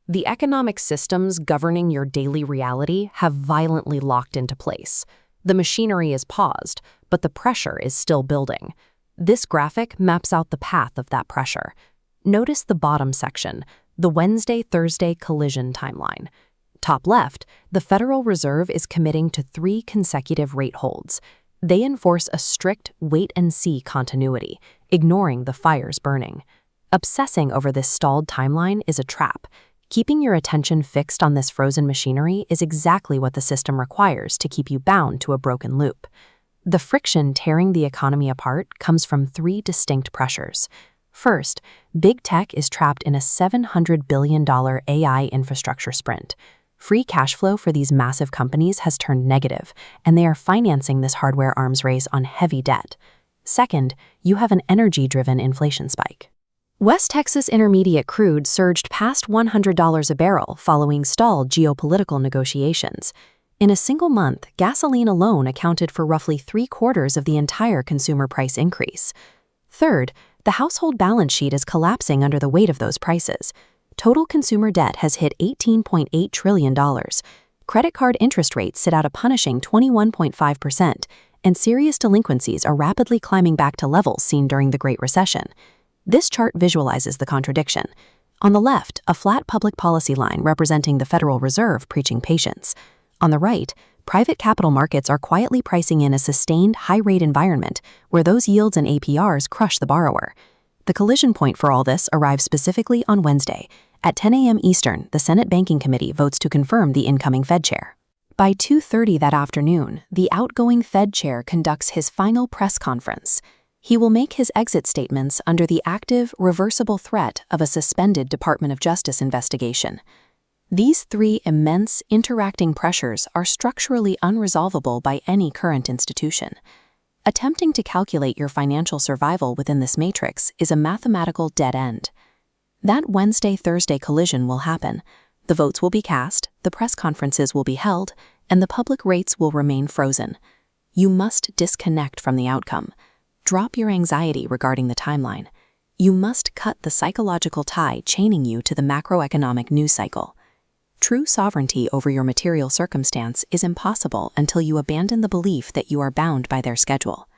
The economic systems governing your daily reality have violently locked into place. The machinery is paused, but the pressure is still building. This graphic maps out the path of that pressure. Notice the bottom section, the Wednesday-Thursday collision timeline. Top left, the Federal Reserve is committing to 3 consecutive rate holds. They enforce a strict wait-and-see continuity, ignoring the fires burning. Obsessing over this stalled timeline is a trap. Keeping your attention fixed on this frozen machinery is exactly what the system requires to keep you bound to a broken loop. The friction tearing the economy apart comes from 3 distinct pressures. First, big tech is trapped in a $700 billion AI infrastructure sprint. Free cash flow for these massive companies has turned negative, and they are financing this hardware arms race on heavy debt. Second, you have an energy-driven inflation spike. West Texas Intermediate crude surged past $100 a barrel following stalled geopolitical negotiations. In a single month, gasoline alone accounted for roughly 3/4 of the entire consumer price increase. Third, the household balance sheet is collapsing under the weight of those prices. Total consumer debt has hit $18.8 trillion. Credit card interest rates sit at a punishing 21.5%, and serious delinquencies are rapidly climbing back to levels seen during the Great Recession. This chart visualizes the contradiction. On the left, a flat public policy line representing the Federal Reserve preaching patience. On the right, private capital markets are quietly pricing in a sustained high-rate environment where those yields and APRs crush the borrower. The collision point for all this arrives specifically on Wednesday. At 10 a.m. Eastern, the Senate Banking Committee votes to confirm the incoming Fed chair. By 2:30 that afternoon, the outgoing Fed chair conducts his final press conference. He will make his exit statements under the active, reversible threat of a suspended Department of Justice investigation. These 3 immense, interacting pressures are structurally unresolvable by any current institution. Attempting to calculate your financial survival within this matrix is a mathematical dead end. That Wednesday-Thursday collision will happen. The votes will be cast, the press conferences will be held, and the public rates will remain frozen. You must disconnect from the outcome. Drop your anxiety regarding the timeline. You must cut the psychological tie chaining you to the macroeconomic news cycle. True sovereignty over your material circumstance is impossible until you abandon the belief that you are bound by their schedule.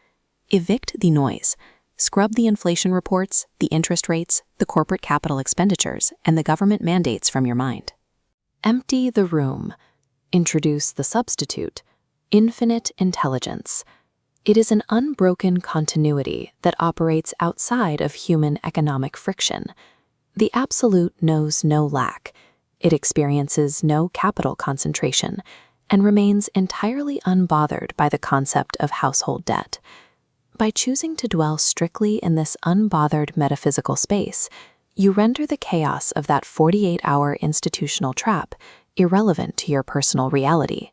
Evict the noise. Scrub the inflation reports, the interest rates, the corporate capital expenditures, and the government mandates from your mind. Empty the room. Introduce the substitute, infinite intelligence. It is an unbroken continuity that operates outside of human economic friction. The absolute knows no lack. It experiences no capital concentration and remains entirely unbothered by the concept of household debt. By choosing to dwell strictly in this unbothered metaphysical space, you render the chaos of that 48-hour institutional trap irrelevant to your personal reality.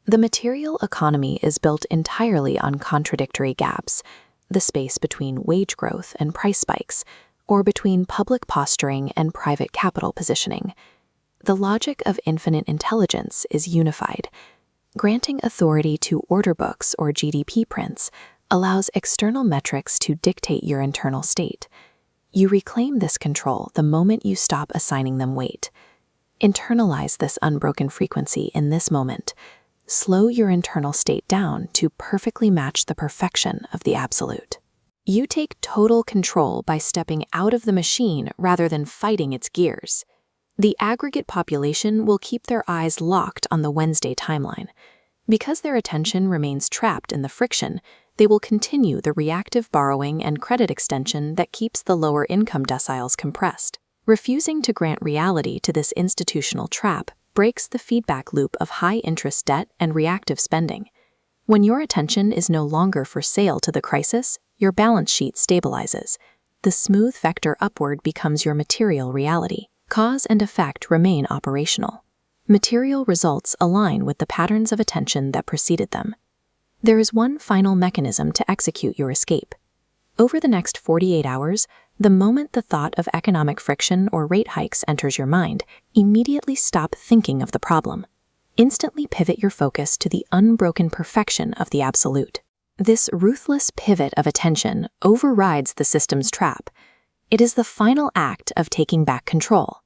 The material economy is built entirely on contradictory gaps, the space between wage growth and price spikes, or between public posturing and private capital positioning. The logic of infinite intelligence is unified. Granting authority to order books or GDP prints allows external metrics to dictate your internal state. You reclaim this control the moment you stop assigning them weight. Internalize this unbroken frequency in this moment. Slow your internal state down to perfectly match the perfection of the absolute. You take total control by stepping out of the machine rather than fighting its gears. The aggregate population will keep their eyes locked on the Wednesday timeline. Because their attention remains trapped in the friction, they will continue the reactive borrowing and credit extension that keeps the lower income deciles compressed. Refusing to grant reality to this institutional trap breaks the feedback loop of high-interest debt and reactive spending. When your attention is no longer for sale to the crisis, your balance sheet stabilizes. The smooth vector upward becomes your material reality. Cause and effect remain operational. Material results align with the patterns of attention that preceded them. There is one final mechanism to execute your escape. Over the next 48 hours, the moment the thought of economic friction or rate hikes enters your mind, immediately stop thinking of the problem. Instantly pivot your focus to the unbroken perfection of the absolute. This ruthless pivot of attention overrides the system's trap. It is the final act of taking back control.